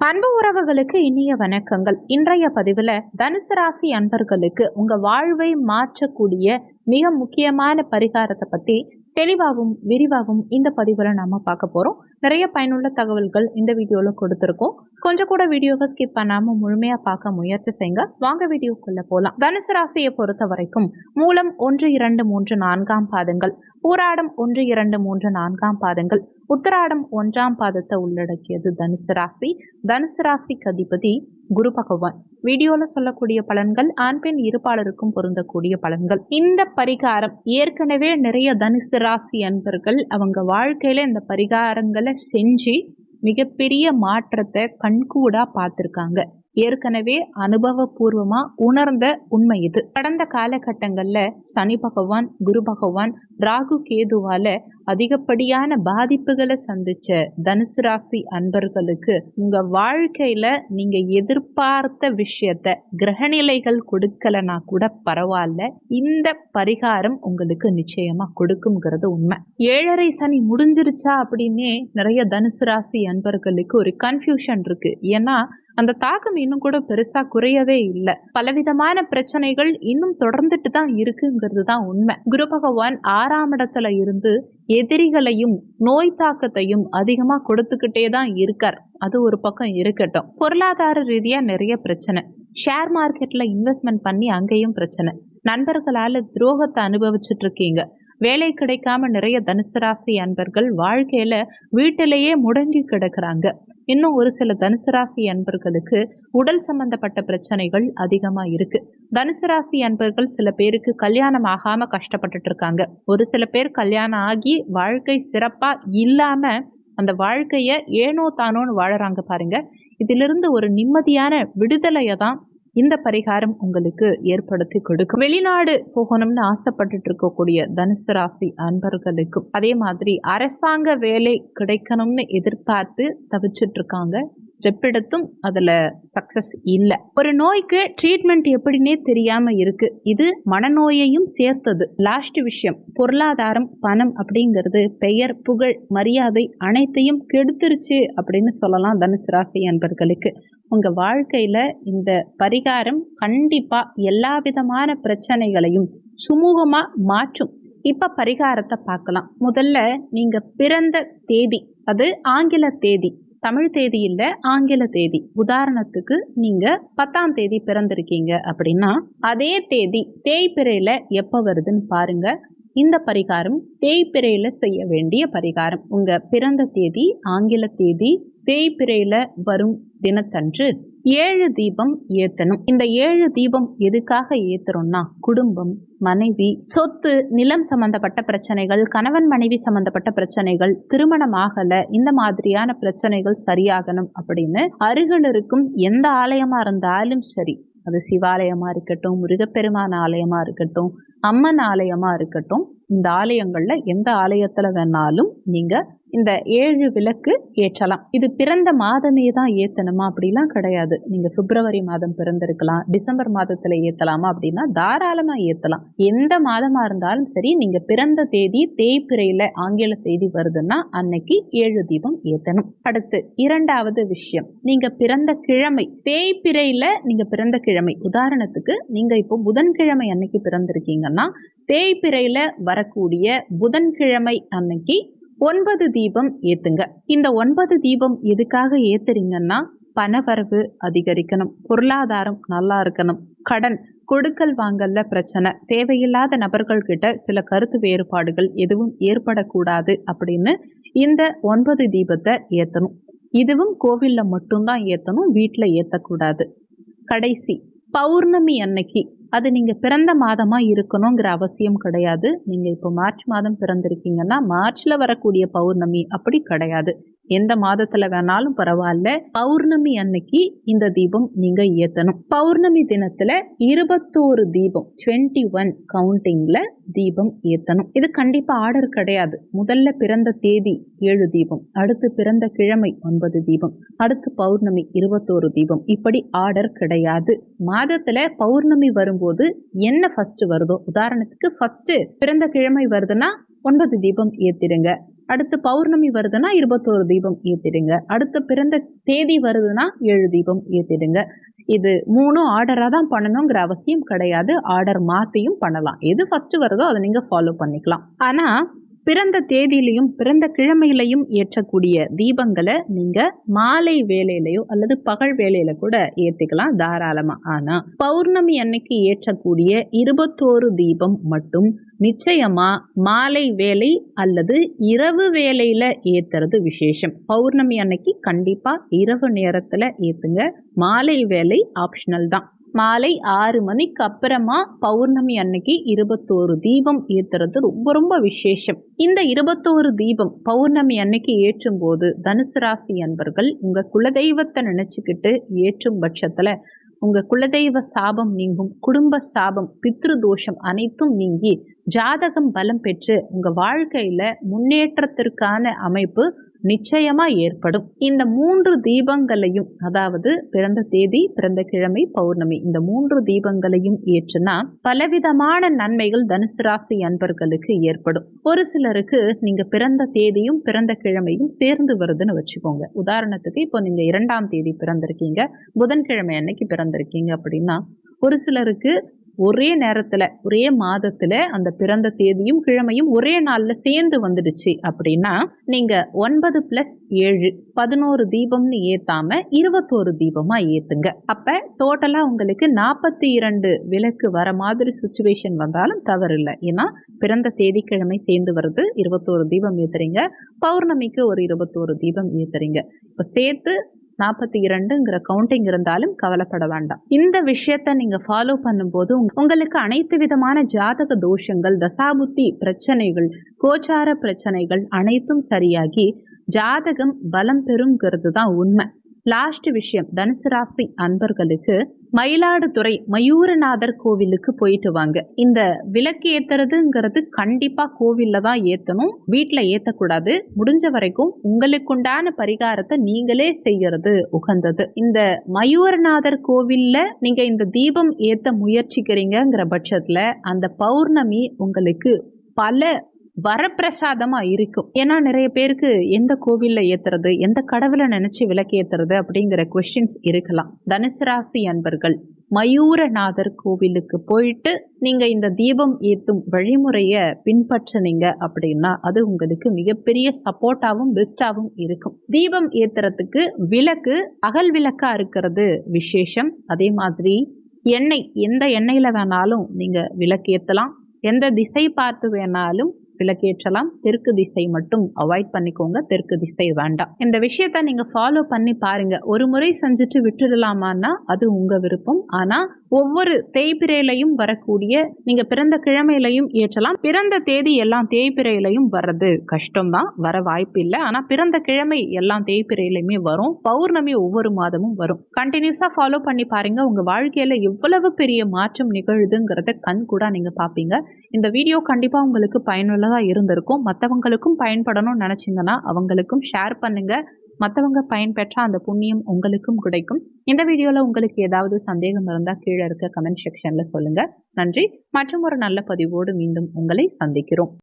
அன்பு உறவுகளுக்கு இனிய வணக்கங்கள். இன்றைய பதிவுல தனுசு ராசி அன்பர்களுக்கு உங்க வாழ்வை மாற்றக்கூடிய மிக முக்கியமான பரிகாரத்தை பத்தி தெளிவாகவும் விரிவாகவும் இந்த பதிவுல நாம பார்க்க போறோம். நிறைய பயனுள்ள தகவல்கள் இந்த வீடியோல கொடுத்திருக்கோம். கொஞ்சம் கூட வீடியோவை ஸ்கிப் பண்ணாம முழுமையா பார்க்க முயற்சி செய்யுங்க. வாங்க வீடியோக்குள்ள போலாம். தனுசு ராசியை பொறுத்த வரைக்கும் மூலம் 1, 2, 3, 4 பாதங்கள், பூராடம் 1, 2, 3, 4 பாதங்கள், உத்திராடம் 1ஆம் பாதத்தை உள்ளடக்கியது தனுசு ராசி. தனுசு ராசிக்கு அதிபதி குரு பகவான். வீடியோல சொல்லக்கூடிய பலன்கள் ஆண் பெண் இருபாலருக்கும் பொருந்தக்கூடிய பலன்கள். இந்த பரிகாரம் ஏற்கனவே நிறைய தனுசு ராசி அன்பர்கள் அவங்க வாழ்க்கையில இந்த பரிகாரங்களை செஞ்சு மிகப்பெரிய மாற்றத்தை கண்கூடா பார்த்திருக்காங்க. ஏற்கனவே அனுபவபூர்வமா உணர்ந்த உண்மை இது. கடந்த காலகட்டங்கள்ல சனி பகவான், குரு பகவான், ராகு கேதுவால அதிகப்படியான பாதிப்புகளை சந்திச்ச தனுசு ராசி அன்பர்களுக்கு உங்க வாழ்க்கையில நீங்க எதிர்பார்த்த விஷயத்த கிரகநிலைகள் கொடுக்கலனா கூட பரவாயில்ல, இந்த பரிகாரம் உங்களுக்கு நிச்சயமா கொடுக்கும்ங்கிறது உண்மை. 7.5 சனி முடிஞ்சிருச்சா அப்படின்னே நிறைய தனுசு ராசி அன்பர்களுக்கு ஒரு கன்ஃபியூஷன் இருக்கு. ஏன்னா அந்த தாக்கம் இன்னும் கூட பெருசா குறையவே இல்லை. பலவிதமான பிரச்சனைகள் இன்னும் தொடர்ந்துட்டு தான் இருக்குங்கிறது தான் உண்மை. குரு பகவான் 6ஆம் இடத்துல இருந்து எதிரிகளையும் நோய் தாக்கத்தையும் அதிகமா கொடுத்துக்கிட்டே தான் இருக்கார். அது ஒரு பக்கம் இருக்கட்டும். பொருளாதார ரீதியா நிறைய பிரச்சனை, ஷேர் மார்க்கெட்ல இன்வெஸ்ட்மெண்ட் பண்ணி அங்கேயும் பிரச்சனை, நண்பர்களால துரோகத்தை அனுபவிச்சுட்டு இருக்கீங்க, வேலை கிடைக்காம நிறைய தனுசு ராசி அன்பர்கள் வாழ்க்கையில வீட்டிலேயே முடங்கி கிடக்குறாங்க. இன்னும் ஒரு சில தனுசு ராசி அன்பர்களுக்கு உடல் சம்பந்தப்பட்ட பிரச்சனைகள் அதிகமா இருக்கு. தனுசு ராசி அன்பர்கள் சில பேருக்கு கல்யாணம் ஆகாம கஷ்டப்பட்டுட்டு இருக்காங்க. ஒரு சில பேர் கல்யாணம் ஆகி வாழ்க்கை சிறப்பா இல்லாம அந்த வாழ்க்கைய ஏனோ தானோன்னு வாழறாங்க பாருங்க. இதிலிருந்து ஒரு நிம்மதியான விடுதலையை தான் இந்த பரிகாரம் உங்களுக்கு ஏற்படுத்தி கொடுக்கும். வெளிநாடு போகணும்னு ஆசைப்பட்டுட்டு இருக்கக்கூடிய தனுசு ராசி அன்பர்களுக்கும், அதே மாதிரி அரசாங்க வேலை கிடைக்கணும்னு எதிர்பார்த்து தவிச்சிட்டு இருக்காங்க. ஸ்டெப் எடுத்தும் அதுல சக்சஸ் இல்லை. ஒரு நோய்க்கு ட்ரீட்மெண்ட் எப்படின்னே தெரியாம இருக்கு. இது மனநோயையும் சேர்த்தது. லாஸ்ட் விஷயம், பொருளாதாரம், பணம் அப்படிங்கிறது பெயர், புகழ், மரியாதை அனைத்தையும் கெடுத்துருச்சு அப்படின்னு சொல்லலாம் தனுசு ராசி அன்பர்களுக்கு. உங்க வாழ்க்கையில இந்த பரிகாரம் கண்டிப்பா எல்லா விதமான பிரச்சனைகளையும் சுமூகமா மாற்றும். இப்ப பரிகாரத்தை பார்க்கலாம். முதல்ல நீங்க பிறந்த தேதி, அது ஆங்கில தேதி, தமிழ் தேதி இல்ல, ஆங்கில தேதி. உதாரணத்துக்கு நீங்க 10ஆம் தேதி பிறந்திருக்கீங்க அப்படின்னா அதே தேதி தேய்பிறையில எப்ப வருதுன்னு பாருங்க. இந்த பரிகாரம் தேய்பிறையில செய்ய வேண்டிய பரிகாரம். உங்க பிறந்த தேதி ஆங்கில தேதி தேய்பிறையில வரும் தினத்தன்று 7 தீபம் ஏத்தணும். இந்த 7 தீபம் எதுக்காக ஏத்துறோம்னா, குடும்பம், மனைவி, சொத்து, நிலம் சம்பந்தப்பட்ட பிரச்சனைகள், கணவன் மனைவி சம்பந்தப்பட்ட பிரச்சனைகள், திருமணம் ஆகல, இந்த மாதிரியான பிரச்சனைகள் சரியாகணும் அப்படின்னு அருகில் இருக்கும் எந்த ஆலயமா இருந்தாலும் சரி, அது சிவாலயமா இருக்கட்டும், முருகப்பெருமான் ஆலயமா இருக்கட்டும், அம்மன் ஆலயமா இருக்கட்டும், இந்த ஆலயங்கள்ல எந்த ஆலயத்துல வேணாலும் நீங்க இந்த 7 விளக்கு ஏற்றலாம். இது பிறந்த மாதமே தான் ஏத்தணுமா அப்படிலாம் கிடையாது. நீங்க பிப்ரவரி மாதம் பிறந்திருக்கலாம், டிசம்பர் மாதத்துல ஏத்தலாமா அப்படின்னா தாராளமா ஏத்தலாம். எந்த மாதமா இருந்தாலும் சரி, நீங்க பிறந்த தேதி தேய்பிறையில ஆங்கில தேதி வருதுன்னா அன்னைக்கு 7 தீபம் ஏத்தணும். அடுத்து 2வது விஷயம், நீங்க பிறந்த கிழமை தேய்பிறையில நீங்க பிறந்த கிழமை. உதாரணத்துக்கு நீங்க இப்போ புதன்கிழமை அன்னைக்கு பிறந்திருக்கீங்கன்னா தேய்பிறையில வரக்கூடிய புதன்கிழமை அன்னைக்கு 9 தீபம் ஏத்துங்க. இந்த 9 தீபம் எதுக்காக ஏத்துறீங்கன்னா, பணவரவு அதிகரிக்கணும், பொருளாதாரம் நல்லா இருக்கணும், கடன் கொடுக்கல் வாங்கல்ல பிரச்சனை, தேவையில்லாத நபர்கள் கிட்ட சில கருத்து வேறுபாடுகள் எதுவும் ஏற்படக்கூடாது அப்படின்னு இந்த 9 தீபத்தை ஏத்தணும். இதுவும் கோவில்ல மட்டும்தான் ஏத்தணும், வீட்டுல ஏத்தக்கூடாது. கடைசி பௌர்ணமி அன்னைக்கு, அது நீங்க பிறந்த மாதமா இருக்கணுங்கிற அவசியம் கிடையாது. நீங்க இப்போ மார்ச் மாதம் பிறந்திருக்கீங்கன்னா மார்ச்ல வரக்கூடிய பௌர்ணமி அப்படி கிடையாது. எந்த மாதத்துல வேணாலும் பரவாயில்ல, பௌர்ணமி அன்னைக்கு இந்த தீபம் நீங்க ஏத்தணும். பௌர்ணமி தினத்துல 21 தீபம் 21 கவுண்டிங்ல தீபம் ஏத்தணும். இது கண்டிப்பா ஆர்டர் கிடையாது. முதல்ல பிறந்த தேதி 7 தீபம், அடுத்து பிறந்த கிழமை 9 தீபம், அடுத்து பௌர்ணமி 21 தீபம், இப்படி ஆர்டர் கிடையாது. மாதத்துல பௌர்ணமி வரும்போது என்ன ஃபர்ஸ்ட் வருதோ, உதாரணத்துக்கு ஃபர்ஸ்ட் பிறந்த கிழமை வருதுன்னா 9 தீபம் ஏத்திடுங்க. அடுத்து பௌர்ணமி வருதுன்னா 21 தீபம் ஏத்திடுங்க. அடுத்து பிறந்த தேதி வருதுன்னா 7 தீபம் ஏத்திடுங்க. இது 3 ஆர்டரா தான் பண்ணணுங்கிற அவசியம் கிடையாது. ஆர்டர் மாத்தியும் பண்ணலாம். எது ஃபர்ஸ்ட் வருதோ அதை நீங்க ஃபாலோ பண்ணிக்கலாம். ஆனா பிறந்த தேதியிலையும் பிறந்த கிழமையிலையும் ஏற்றக்கூடிய தீபங்களை நீங்க மாலை வேளையிலையோ அல்லது பகல் வேளையில கூட ஏத்திக்கலாம் தாராளமா. ஆனா பௌர்ணமி அன்னைக்கு ஏற்றக்கூடிய 21 தீபம் மட்டும் நிச்சயமா மாலை வேலை அல்லது இரவு வேளையில ஏத்துறது விசேஷம். பௌர்ணமி அன்னைக்கு கண்டிப்பா இரவு நேரத்துல ஏத்துங்க. மாலை வேலை ஆப்ஷனல் தான். மாலை 6 மணிக்கு அப்புறமா பௌர்ணமி அன்னைக்கு 21 தீபம் ஏத்துறது ரொம்ப ரொம்ப விசேஷம். இந்த 21 தீபம் பௌர்ணமி அன்னைக்கு ஏற்றும் போது தனுசு ராசி அன்பர்கள் உங்க குலதெய்வத்தை நினைச்சுக்கிட்டு ஏற்றும் பட்சத்துல உங்க குலதெய்வ சாபம் நீங்கும், குடும்ப சாபம், பித்ரு தோஷம் அனைத்தும் நீங்கி ஜாதகம் பலம் பெற்று உங்க வாழ்க்கையில முன்னேற்றத்திற்கான அமைப்பு நிச்சயமா ஏற்படும். இந்த 3 தீபங்களையும், அதாவது பிறந்த தேதி, பிறந்த கிழமை, பௌர்ணமி, இந்த 3 தீபங்களையும் ஏற்றுனா பலவிதமான நன்மைகள் தனுசு ராசி அன்பர்களுக்கு ஏற்படும். ஒரு சிலருக்கு நீங்க பிறந்த தேதியும் பிறந்த கிழமையும் சேர்ந்து வருதுன்னு வச்சுக்கோங்க. உதாரணத்துக்கு இப்போ நீங்க 2ஆம் தேதி பிறந்திருக்கீங்க, புதன்கிழமை அன்னைக்கு பிறந்திருக்கீங்க அப்படின்னா ஒரு சிலருக்கு ஒரே நேரத்துல ஒரே மாதத்துல அந்த பிறந்த தேதியும் கிழமையும் ஒரே நாள்ல சேர்ந்து வந்துடுச்சு அப்படின்னா நீங்க 9+7 11 தீபம்னு ஏத்தாம 21 தீபமா ஏத்துங்க. அப்ப டோட்டலா உங்களுக்கு 42 விளக்கு வர மாதிரி சுச்சுவேஷன் வந்தாலும் தவறு இல்லை. ஏன்னா பிறந்த தேதி கிழமை சேர்ந்து வருது, 21 தீபம் ஏத்துறீங்க. பௌர்ணமிக்கு ஒரு 21 தீபம் ஏத்துறீங்க. இப்ப சேர்த்து 42ங்கிற கவுண்டிங் இருந்தாலும் கவலைப்பட வேண்டாம். இந்த விஷயத்த நீங்க ஃபாலோ பண்ணும்போது உங்களுக்கு அனைத்து விதமான ஜாதக தோஷங்கள், தசாபுத்தி பிரச்சனைகள், கோச்சார பிரச்சனைகள் அனைத்தும் சரியாகி ஜாதகம் பலம் பெறுங்கிறது தான் உண்மை. லாஸ்ட் விஷயம், தனுசு ராசி அன்பர்களுக்கு மயிலாடுதுறை மயூரநாதர் கோவிலுக்கு போயிட்டு வாங்க. இந்த விளக்கு ஏத்துறதுங்கிறது கண்டிப்பா கோவில்ல தான் ஏத்தணும், வீட்டுல ஏத்தக்கூடாது. முடிஞ்ச வரைக்கும் உங்களுக்குண்டான பரிகாரத்தை நீங்களே செய்யறது உகந்தது. இந்த மயூரநாதர் கோவில்ல நீங்க இந்த தீபம் ஏத்த முயற்சிக்கிறீங்கிற பட்சத்துல அந்த பௌர்ணமி உங்களுக்கு பல வரப்பிரசாதமா இருக்கும். ஏன்னா நிறைய பேருக்கு எந்த கோவில்ல ஏத்துறது, எந்த கடவுளை நினைச்சு விளக்கு ஏத்துறது அப்படிங்கிற கொஸ்டின்ஸ் இருக்கலாம். தனுசு ராசி அன்பர்கள் மயூரநாதர் கோவிலுக்கு போயிட்டு நீங்க இந்த தீபம் ஏத்தும் வழிமுறைய பின்பற்றினீங்க அப்படின்னா அது உங்களுக்கு மிகப்பெரிய சப்போர்ட்டாவும் பெஸ்டாவும் இருக்கும். தீபம் ஏத்துறதுக்கு விளக்கு அகல் விளக்கா இருக்கிறது விசேஷம். அதே மாதிரி எண்ணெய், எந்த எண்ணெயில வேணாலும் நீங்க விளக்கு ஏத்தலாம். எந்த திசை பார்த்து வேணாலும் விளக்கேற்றலாம். தெற்கு திசை மட்டும் அவாய்ட் பண்ணிக்கோங்க, தெற்கு திசை வேண்டாம். இந்த விஷயத்த நீங்க ஃபாலோ பண்ணி பாருங்க. ஒரு முறை செஞ்சுட்டு விட்டுடலாமான்னா அது உங்க விருப்பம். ஆனா ஒவ்வொரு தேய்பிரையிலையும் வரக்கூடிய, நீங்க பிறந்த கிழமையிலையும் ஏற்றலாம். பிறந்த தேதி எல்லாம் தேய்பிரையிலையும் வர்றது கஷ்டம்தான், வர வாய்ப்பு இல்லை. ஆனா பிறந்த கிழமை எல்லாம் தேய்பிரையிலையுமே வரும். பௌர்ணமி ஒவ்வொரு மாதமும் வரும். கண்டினியூஸா ஃபாலோ பண்ணி பாருங்க. உங்க வாழ்க்கையில எவ்வளவு பெரிய மாற்றம் நிகழுதுங்கிறத கண் கூட நீங்க பாப்பீங்க. இந்த வீடியோ கண்டிப்பா உங்களுக்கு பயனுள்ளதா இருந்திருக்கும். மற்றவங்களுக்கும் பயன்படணும்னு நினைச்சீங்கன்னா அவங்களுக்கும் ஷேர் பண்ணுங்க. மற்றவங்க பயன்பெற்ற அந்த புண்ணியம் உங்களுக்கும் கிடைக்கும். இந்த வீடியோல உங்களுக்கு ஏதாவது சந்தேகம் இருந்தா கீழே இருக்க கமெண்ட் செக்ஷன்ல சொல்லுங்க. நன்றி. மற்றும் ஒரு நல்ல பதிவோடு மீண்டும் உங்களை சந்திக்கிறோம்.